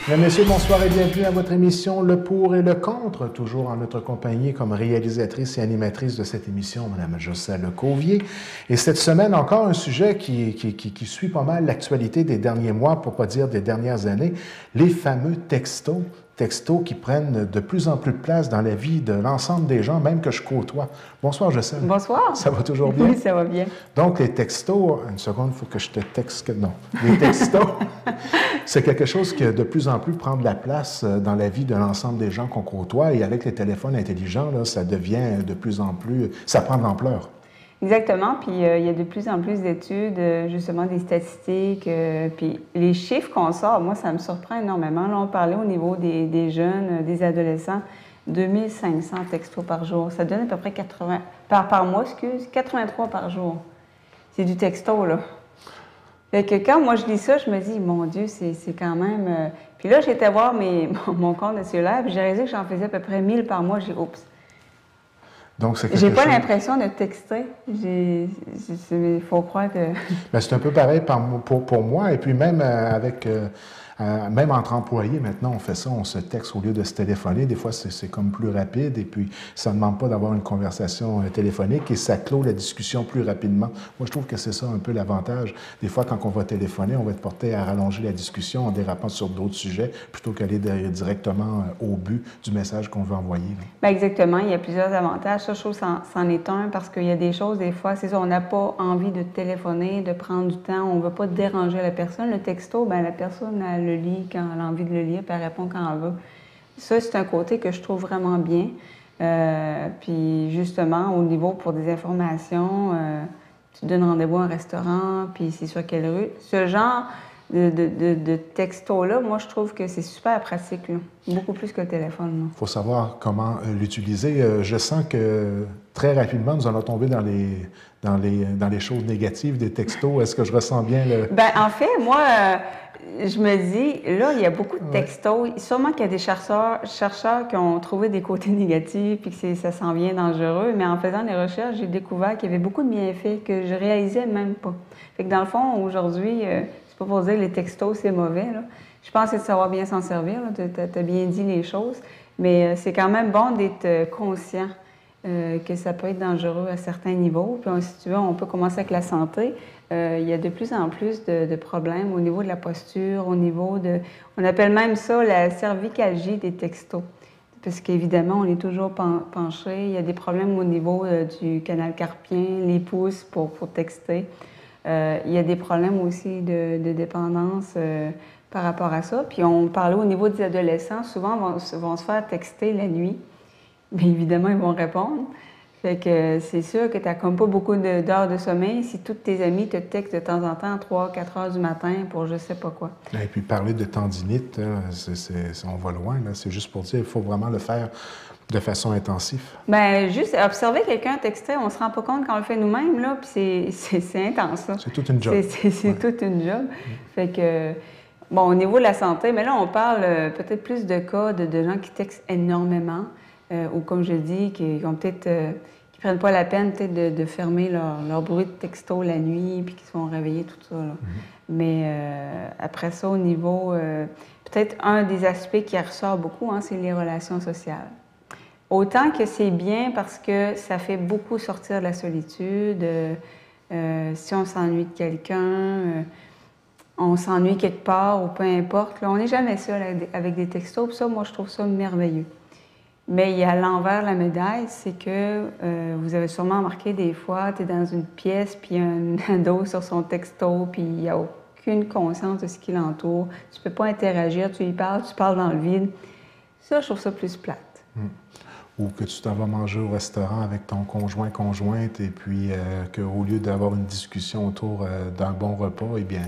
Mesdames, Messieurs, bonsoir et bienvenue à votre émission Le Pour et le Contre, toujours en notre compagnie comme réalisatrice et animatrice de cette émission, Mme Jocelyne Covier. Et cette semaine, encore un sujet qui suit pas mal l'actualité des derniers mois, pour ne pas dire des dernières années, les fameux textos. Textos qui prennent de plus en plus de place dans la vie de l'ensemble des gens, même que je côtoie. Bonsoir, Jocelyne. Bonsoir. Ça va toujours bien? Oui, ça va bien. Donc, les textos, une seconde, il faut que je te texte. Non, les textos, c'est quelque chose qui de plus en plus prend de la place dans la vie de l'ensemble des gens qu'on côtoie. Et avec les téléphones intelligents, là, ça devient de plus en plus, ça prend de l'ampleur. Exactement. Puis il y a de plus en plus d'études, justement des statistiques. Puis les chiffres qu'on sort, moi, ça me surprend énormément. Là, on parlait au niveau des jeunes, des adolescents, 2500 textos par jour. Ça donne à peu près 80, par mois, 83 par jour. C'est du texto, là. Fait que quand moi je lis ça, je me dis, mon Dieu, c'est quand même... Puis là, j'étais voir mon compte de cellulaire, puis j'ai réalisé que j'en faisais à peu près 1000 par mois. J'ai dit, oups. Donc, c'est J'ai pas l'impression de texter. Il faut croire que... Bien, c'est un peu pareil pour moi. Et puis même même entre employés, maintenant, on fait ça, on se texte au lieu de se téléphoner. Des fois, c'est comme plus rapide et puis ça ne demande pas d'avoir une conversation téléphonique et ça clôt la discussion plus rapidement. Moi, je trouve que c'est ça un peu l'avantage. Des fois, quand on va téléphoner, on va être porté à rallonger la discussion en dérapant sur d'autres sujets plutôt qu'aller directement au but du message qu'on veut envoyer. Bien, exactement. Il y a plusieurs avantages. Ça, je trouve que c'en est un parce qu'il y a des choses, des fois, c'est ça, on n'a pas envie de téléphoner, de prendre du temps, on ne veut pas déranger la personne. Le texto, bien, la personne, elle le lit quand elle a envie de le lire, puis elle répond quand elle veut. Ça, c'est un côté que je trouve vraiment bien. Puis justement, au niveau pour des informations, tu donnes rendez-vous à un restaurant, puis c'est sur quelle rue. Ce genre de texto-là, moi, je trouve que c'est super pratique, là. Beaucoup plus que le téléphone. Il faut savoir comment l'utiliser. Je sens que très rapidement, nous allons tomber dans les choses négatives des textos. Est-ce que je ressens bien le... Bien, en fait, moi... je me dis, là, il y a beaucoup de textos. Ouais. Sûrement qu'il y a des chercheurs qui ont trouvé des côtés négatifs puis que ça s'en vient dangereux. Mais en faisant les recherches, j'ai découvert qu'il y avait beaucoup de bienfaits que je réalisais même pas. Fait que dans le fond, aujourd'hui, c'est pas pour dire que les textos, c'est mauvais, là. Je pense que c'est de savoir bien s'en servir. Tu as bien dit les choses. Mais c'est quand même bon d'être conscient que ça peut être dangereux à certains niveaux. Puis, si tu veux, on peut commencer avec la santé. Il y a de plus en plus de problèmes au niveau de la posture, au niveau de... On appelle même ça la cervicalgie des textos. Parce qu'évidemment, on est toujours penché. Il y a des problèmes au niveau du canal carpien, les pouces pour texter. Il y a des problèmes aussi de dépendance par rapport à ça. Puis on parlait au niveau des adolescents, souvent vont se faire texter la nuit. Bien évidemment, ils vont répondre. Fait que c'est sûr que tu n'as comme pas beaucoup d'heures de sommeil si tous tes amis te textent de temps en temps à 3-4 heures du matin pour je sais pas quoi. Et puis parler de tendinite, on va loin. C'est juste pour dire qu'il faut vraiment le faire de façon intensive. Bien, juste observer quelqu'un texter, on ne se rend pas compte quand on le fait nous-mêmes, là, puis c'est intense, ça. C'est toute une job. C'est toute une job. Fait que, bon, au niveau de la santé, mais là, on parle peut-être plus de cas de gens qui textent énormément. Ou comme je dis, qui ont peut-être qui prennent pas la peine peut-être de fermer leur bruit de texto la nuit puis qui se font réveiller, tout ça. Là. Mais après ça, au niveau... peut-être un des aspects qui ressort beaucoup, hein, c'est les relations sociales. Autant que c'est bien parce que ça fait beaucoup sortir de la solitude. Si on s'ennuie de quelqu'un... on s'ennuie quelque part ou peu importe. Là, on n'est jamais seul avec des textos. Puis ça, moi, je trouve ça merveilleux. Mais il y a l'envers de la médaille, c'est que vous avez sûrement remarqué des fois, tu es dans une pièce, puis il y a un ado sur son texto, puis il n'y a aucune conscience de ce qui l'entoure. Tu ne peux pas interagir, tu parles dans le vide. Ça, je trouve ça plus plate. Ou que tu t'en vas manger au restaurant avec ton conjointe, et puis qu'au lieu d'avoir une discussion autour d'un bon repas, eh bien,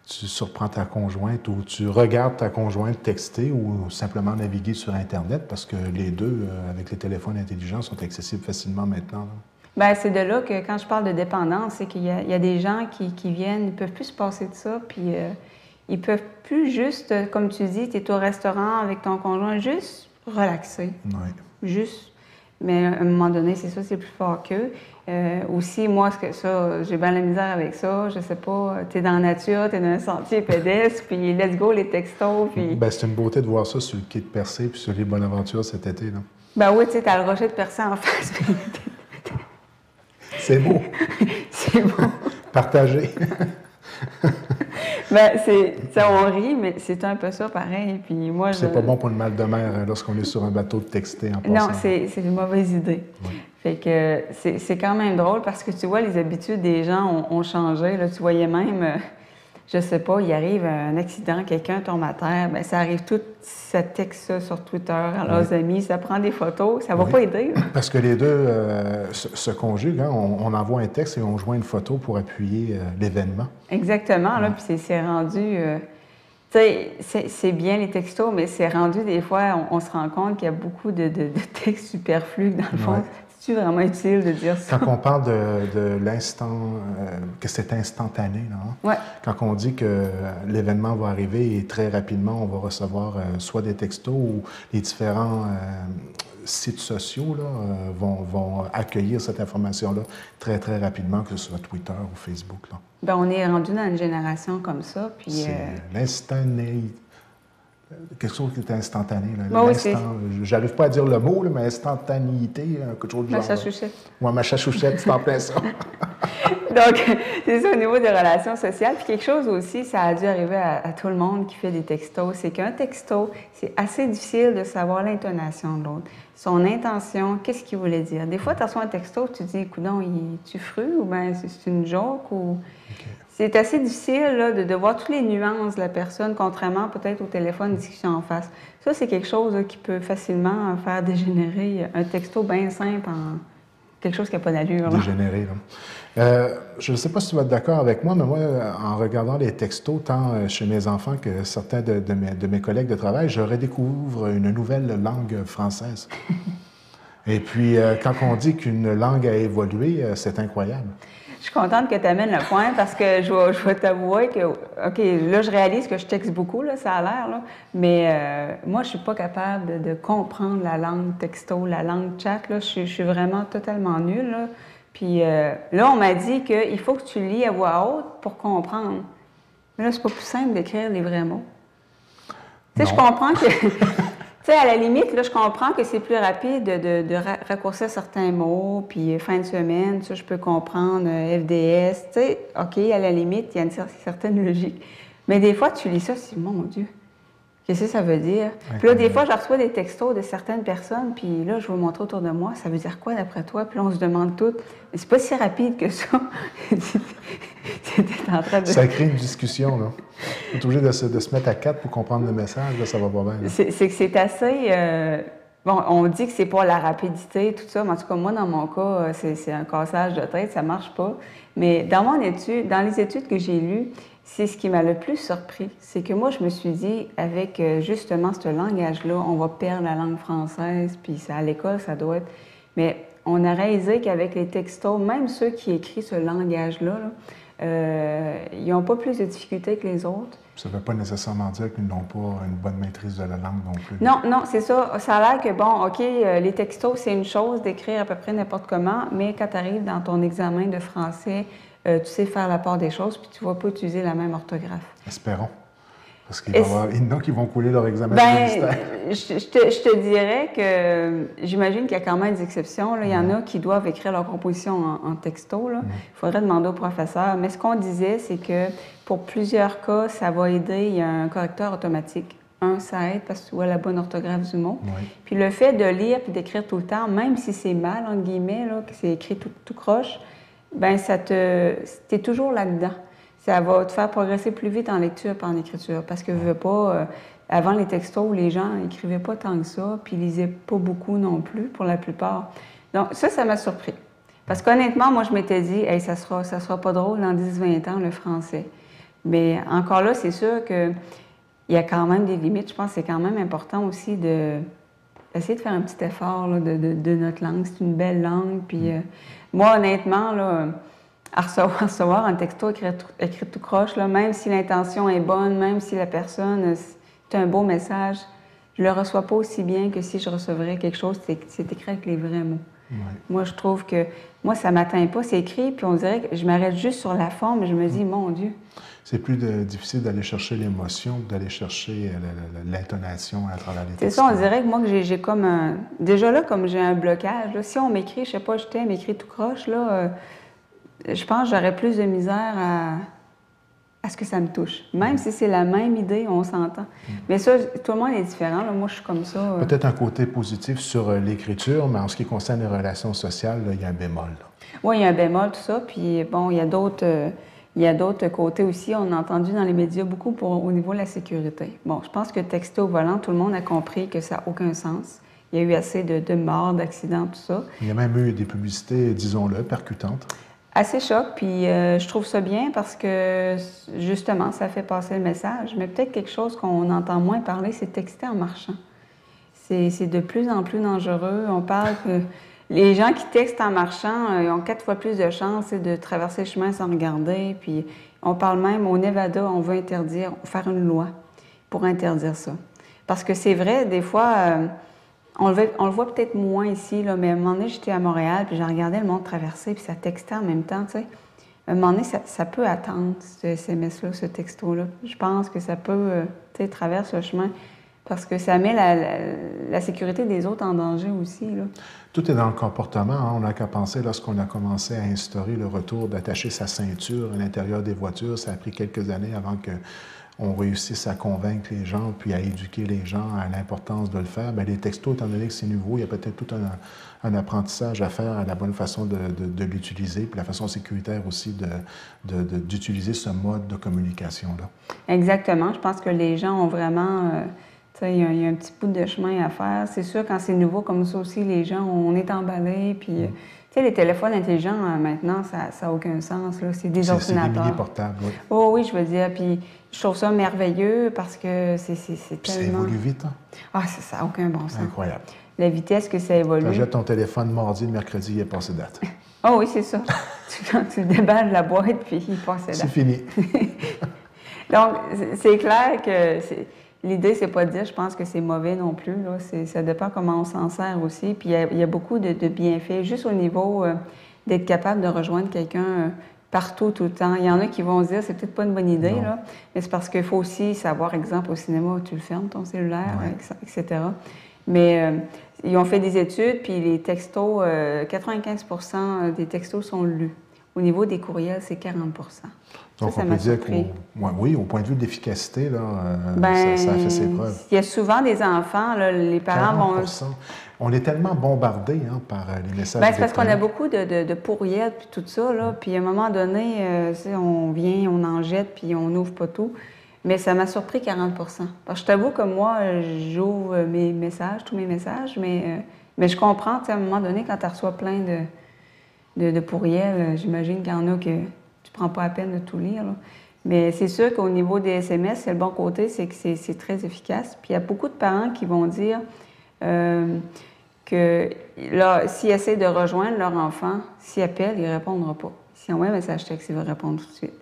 tu surprends ta conjointe ou tu regardes ta conjointe texter ou simplement naviguer sur Internet parce que les deux, avec les téléphones intelligents, sont accessibles facilement maintenant. Bien, c'est de là que quand je parle de dépendance, c'est qu'il y a des gens qui viennent, ils ne peuvent plus se passer de ça, puis ils ne peuvent plus juste, comme tu dis, tu es au restaurant avec ton conjoint, juste relaxer. Oui. Juste Mais à un moment donné, c'est ça, c'est plus fort qu'eux. Aussi, moi, j'ai bien la misère avec ça. Je sais pas, tu es dans la nature, tu es dans un sentier pédestre, puis let's go les textos. Puis... Ben, c'est une beauté de voir ça sur le quai de Percé puis sur les Bonaventures cet été. Là. Ben oui, tu sais, t'as le rocher de Percé en face. C'est beau. C'est beau. Partagé. Ben, on rit, mais c'est un peu ça pareil. Puis moi, c'est pas bon pour le mal de mer hein, lorsqu'on est sur un bateau de texté en passant. Non, c'est une mauvaise idée. Oui. Fait que c'est quand même drôle parce que tu vois, les habitudes des gens ont changé. Là, tu voyais même, je sais pas, il arrive un accident, quelqu'un tombe à terre, bien, ça arrive tout, ça texte ça sur Twitter à leurs amis, ça prend des photos, ça va pas aider. Là. Parce que les deux se conjuguent, hein? On envoie un texte et on joint une photo pour appuyer l'événement. Exactement, là, puis c'est rendu... tu sais, c'est bien les textos, mais c'est rendu des fois, on se rend compte qu'il y a beaucoup de textes superflus dans le fond. C'est vraiment utile de dire ça. Quand on parle de l'instant, que c'est instantané, là, hein? Ouais. Quand on dit que l'événement va arriver et très rapidement, on va recevoir soit des textos ou les différents sites sociaux là, vont accueillir cette information-là très, très rapidement, que ce soit Twitter ou Facebook. Là. Bien, on est rendu dans une génération comme ça. Puis c'est l'instantanéité. Quelque chose qui est instantané. Là. Oui, j'arrive pas à dire le mot, là, mais instantanéité, quelque chose de genre. Machachouchette. Oui, machachouchette, c'est en plein ça. Donc, c'est ça au niveau des relations sociales. Puis quelque chose aussi, ça a dû arriver à tout le monde qui fait des textos, c'est qu'un texto, c'est assez difficile de savoir l'intonation de l'autre. Son intention, qu'est-ce qu'il voulait dire. Des fois, tu reçois un texto, tu te dis, coudonc, tu fru ou bien c'est une joke ou... Okay. C'est assez difficile là, de voir toutes les nuances de la personne, contrairement peut-être au téléphone, discussion en face. Ça, c'est quelque chose là, qui peut facilement faire dégénérer un texto bien simple en quelque chose qui n'a pas d'allure. Dégénérer, là. Je ne sais pas si tu vas être d'accord avec moi, mais moi, en regardant les textos, tant chez mes enfants que certains de mes collègues de travail, je redécouvre une nouvelle langue française. Et puis, quand on dit qu'une langue a évolué, c'est incroyable. Je suis contente que tu amènes le point parce que je vais t'avouer que, OK, là, je réalise que je texte beaucoup, là, ça a l'air, là, mais moi, je suis pas capable de comprendre la langue texto, la langue chat, là, je suis vraiment totalement nulle, là. Puis là, on m'a dit qu'il faut que tu lis à voix haute pour comprendre. Mais là, c'est pas plus simple d'écrire les vrais mots. Tu sais, je comprends que... Tu sais, à la limite, là, je comprends que c'est plus rapide de raccourcir certains mots, puis fin de semaine, ça, je peux comprendre, FDS, tu sais, OK, à la limite, il y a une certaine logique. Mais des fois, tu lis ça, c'est mon Dieu, qu'est-ce que ça veut dire? Puis là, des fois, je reçois des textos de certaines personnes, puis là, je vous montrer autour de moi, ça veut dire quoi d'après toi? Puis là, on se demande tout. Mais c'est pas si rapide que ça. C'était en train de... Ça crée une discussion, là. On est obligé de se mettre à quatre pour comprendre le message, là, ça va pas bien. C'est que c'est assez... Bon, on dit que c'est pas la rapidité, tout ça, mais en tout cas, moi, dans mon cas, c'est un cassage de tête, ça marche pas. Mais dans les études que j'ai lues, c'est ce qui m'a le plus surpris. C'est que moi, je me suis dit, avec justement ce langage-là, on va perdre la langue française, puis à l'école, ça doit être... Mais on a réalisé qu'avec les textos, même ceux qui écrivent ce langage-là, ils n'ont pas plus de difficultés que les autres. Ça ne veut pas nécessairement dire qu'ils n'ont pas une bonne maîtrise de la langue non plus. Non, non, c'est ça. Ça a l'air que, bon, OK, les textos, c'est une chose d'écrire à peu près n'importe comment, mais quand tu arrives dans ton examen de français, tu sais faire la part des choses, puis tu ne vas pas utiliser la même orthographe. Espérons. Parce qu'il y en a qui vont couler leur examen de ministère. Je te dirais que j'imagine qu'il y a quand même des exceptions. Là. Il y en a qui doivent écrire leur composition en texto. Il faudrait demander au professeur. Mais ce qu'on disait, c'est que pour plusieurs cas, ça va aider. Il y a un correcteur automatique. Ça aide parce que tu vois la bonne orthographe du mot. Oui. Puis le fait de lire et d'écrire tout le temps, même si c'est mal, entre guillemets, là, que c'est écrit tout croche, bien, t'es toujours là-dedans. Ça va te faire progresser plus vite en lecture qu'en écriture. Parce que je veux pas... avant les textos, les gens n'écrivaient pas tant que ça, puis ils lisaient pas beaucoup non plus, pour la plupart. Donc, ça m'a surpris. Parce qu'honnêtement, moi, je m'étais dit, hey, ça sera pas drôle dans 10-20 ans, le français. Mais encore là, c'est sûr qu'il y a quand même des limites. Je pense que c'est quand même important aussi d'essayer de faire un petit effort là, de notre langue. C'est une belle langue. Puis moi, honnêtement, là... À recevoir un texto écrit tout croche, là, même si l'intention est bonne, même si la personne, c'est un beau message, je le reçois pas aussi bien que si je recevrais quelque chose, c'est écrit avec les vrais mots. Ouais. Moi, je trouve que, moi, ça m'atteint pas, c'est écrit, puis on dirait que je m'arrête juste sur la forme et je me dis, mon Dieu. C'est plus difficile d'aller chercher l'émotion que d'aller chercher l'intonation à travers les C'est textes. ça, on dirait que moi, que j'ai comme un... Déjà là, comme j'ai un blocage, là, si on m'écrit, je sais pas, je t'aime, écrit tout croche, là, je pense que j'aurais plus de misère à ce que ça me touche. Même si c'est la même idée, on s'entend. Mais ça, tout le monde est différent. Là. Moi, je suis comme ça. Peut-être un côté positif sur l'écriture, mais en ce qui concerne les relations sociales, là, il y a un bémol. Oui, il y a un bémol, tout ça. Puis, bon, il y a d'autres côtés aussi. On a entendu dans les médias beaucoup au niveau de la sécurité. Bon, je pense que texter au volant, tout le monde a compris que ça n'a aucun sens. Il y a eu assez de morts, d'accidents, tout ça. Il y a même eu des publicités, disons-le, percutantes. Assez choc, puis je trouve ça bien parce que, justement, ça fait passer le message. Mais peut-être quelque chose qu'on entend moins parler, c'est texter en marchant. C'est de plus en plus dangereux. On parle que les gens qui textent en marchant ils ont 4 fois plus de chances de traverser le chemin sans regarder. Puis on parle même, au Nevada, on veut faire une loi pour interdire ça. Parce que c'est vrai, des fois... on le voit peut-être moins ici, là, mais à un moment donné, j'étais à Montréal, puis j'ai regardé le monde traverser, puis ça textait en même temps, tu sais. À un moment donné, ça peut attendre, ce SMS-là, ce texto-là. Je pense que ça peut, tu sais, traverser le chemin, parce que ça met la sécurité des autres en danger aussi, là. Tout est dans le comportement. Hein. On n'a qu'à penser, lorsqu'on a commencé à instaurer le retour d'attacher sa ceinture à l'intérieur des voitures, ça a pris quelques années avant qu'on réussisse à convaincre les gens, puis à éduquer les gens à l'importance de le faire. Bien, les textos, étant donné que c'est nouveau, il y a peut-être tout un apprentissage à faire à la bonne façon de l'utiliser, puis la façon sécuritaire aussi d'utiliser ce mode de communication-là. Exactement. Je pense que les gens ont vraiment... il y a un petit bout de chemin à faire. C'est sûr, quand c'est nouveau comme ça aussi, les gens, on est emballés, puis... Tu sais, les téléphones intelligents, maintenant, ça n'a aucun sens, là. C'est des ordinateurs. C'est des mini-portables, oui. Oh oui, je veux dire. Puis je trouve ça merveilleux parce que c'est tellement... Ça évolue vite, hein? Ah, ça n'a aucun bon sens. Incroyable. La vitesse que ça évolue. Tu jettes ton téléphone mardi, le mercredi, il est passé date. Oh oui, c'est ça. tu déballes la boîte, puis il passe date. C'est fini. Donc, c'est clair que... L'idée, c'est pas de dire, je pense que c'est mauvais non plus. Là. Ça dépend comment on s'en sert aussi. Puis il y a beaucoup de bienfaits, juste au niveau d'être capable de rejoindre quelqu'un partout, tout le temps. Il y en a qui vont se dire, c'est peut-être pas une bonne idée, là, mais c'est parce qu'il faut aussi savoir, exemple, au cinéma, tu le fermes, ton cellulaire, etc. Mais ils ont fait des études, puis les textos, 95 des textos sont lus. Au niveau des courriels, c'est 40 Donc, ça on peut dire qu'au point de vue de l'efficacité, là, ça a fait ses preuves. Il y a souvent des enfants, là, les parents 40%. On est tellement bombardés par les messages. C'est parce qu'on a beaucoup de pourriels puis tout ça, là. Puis à un moment donné, on vient, on en jette, puis on n'ouvre pas tout. Mais ça m'a surpris 40 Parce que je t'avoue que moi, j'ouvre mes messages, tous mes messages, mais je comprends, à un moment donné, quand tu reçois plein de pourriels, j'imagine qu'il y en a que tu prends pas la peine de tout lire, là. Mais c'est sûr qu'au niveau des SMS, c'est le bon côté, c'est que c'est très efficace. Puis il y a beaucoup de parents qui vont dire que là, s'ils essaient de rejoindre leur enfant, s'ils appellent, il ne répondra pas. S'ils envoient un message texte, il va répondre tout de suite.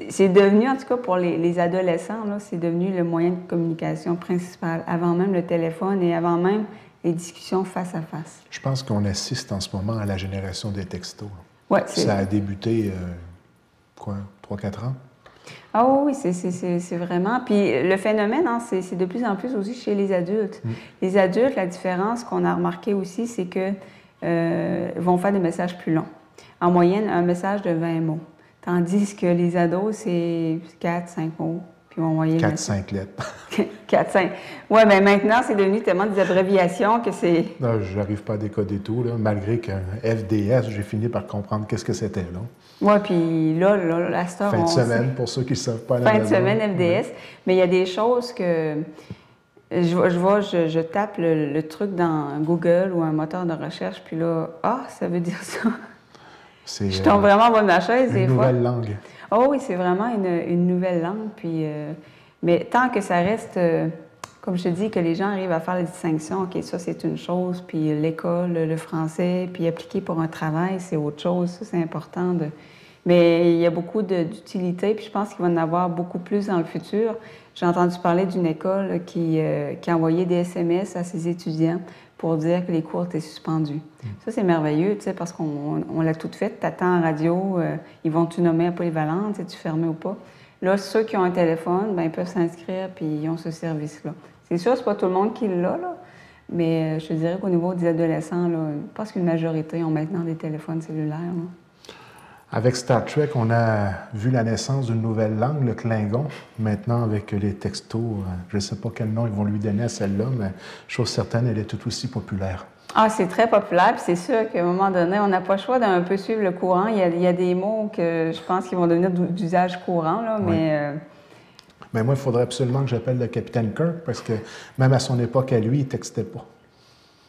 C'est devenu, en tout cas pour les adolescents, là, c'est devenu le moyen de communication principal, avant même le téléphone et avant même les discussions face à face. Je pense qu'on assiste en ce moment à la génération des textos. Ouais, ça a débuté, 3-4 ans? Ah oui, c'est vraiment... Puis le phénomène, hein, c'est de plus en plus aussi chez les adultes. Les adultes, la différence qu'on a remarqué aussi, c'est que vont faire des messages plus longs. En moyenne, un message de 20 mots. Tandis que les ados, c'est 4-5 mots. Puis on voyait 4-5 lettres. 4-5. Oui, mais maintenant, c'est devenu tellement des abréviations que c'est... Non, je n'arrive pas à décoder tout, là. Malgré qu'un FDS, j'ai fini par comprendre qu'est-ce que c'était, là. Oui, puis là, la star... Fin de semaine, pour ceux qui ne savent pas. Fin de semaine, FDS. Oui. Mais il y a des choses que... Je tape le truc dans Google ou un moteur de recherche, puis là, ça veut dire ça. Je tombe vraiment en bas de ma chaise des fois. Une nouvelle langue. Oh oui, c'est vraiment une nouvelle langue. Puis, mais tant que ça reste, comme je te dis, que les gens arrivent à faire la distinction, OK, ça c'est une chose, puis l'école, le français, puis appliquer pour un travail, c'est autre chose. Ça, c'est important. Mais il y a beaucoup d'utilité, puis je pense qu'il va en avoir beaucoup plus dans le futur. J'ai entendu parler d'une école là, qui envoyait des SMS à ses étudiants pour dire que les cours étaient suspendus. Ça, c'est merveilleux, tu sais, parce qu'on l'a tout fait. Tu attends en radio, ils vont te nommer à polyvalente, si tu fermes ou pas. Là, ceux qui ont un téléphone, ben, ils peuvent s'inscrire puis ils ont ce service-là. C'est sûr, c'est pas tout le monde qui l'a, là, mais je te dirais qu'au niveau des adolescents, là, je pense qu'une majorité ont maintenant des téléphones cellulaires. Là. Avec Star Trek, on a vu la naissance d'une nouvelle langue, le Klingon. Maintenant, avec les textos, je ne sais pas quel nom ils vont lui donner à celle-là, mais chose certaine, elle est tout aussi populaire. Ah, c'est très populaire, puis c'est sûr qu'à un moment donné, on n'a pas le choix d'un peu suivre le courant. Il y a des mots que je pense qu'ils vont devenir d'usage courant, là, mais... Mais moi, il faudrait absolument que j'appelle le capitaine Kirk, parce que même à son époque, à lui, il ne textait pas.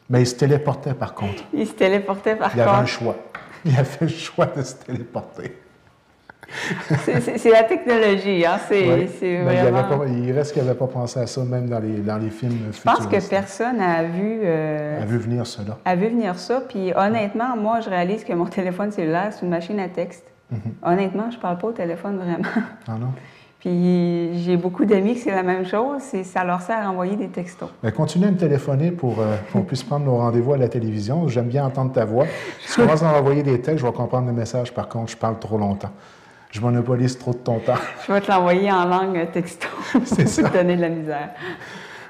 Mais il se téléportait, par contre. Il se téléportait, par contre. Il avait un choix. Il a fait le choix de se téléporter. C'est la technologie, hein? Oui. C'est vraiment... Il reste qu'il n'avait pas pensé à ça, même dans les films futuristes. Je pense que personne n'a vu... a vu venir cela. A vu venir ça. Puis honnêtement, moi, je réalise que mon téléphone cellulaire, c'est une machine à texte. Honnêtement, je ne parle pas au téléphone vraiment. Ah non? Puis j'ai beaucoup d'amis que c'est la même chose, ça leur sert à envoyer des textos. Bien, continue à me téléphoner pour qu'on puisse prendre nos rendez-vous à la télévision. J'aime bien entendre ta voix. Si tu commences à envoyer des textes, je vais comprendre le message. Par contre, je parle trop longtemps. Je monopolise trop de ton temps. Je vais te l'envoyer en langue texto. C'est ça. Te donner de la misère.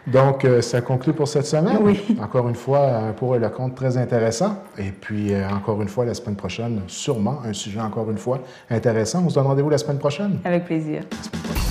Donc, ça conclut pour cette semaine. Oui. Encore une fois, un pour et le contre très intéressant. Et puis, encore une fois, la semaine prochaine, sûrement un sujet, encore une fois, intéressant. On se donne rendez-vous la semaine prochaine. Avec plaisir. La semaine prochaine.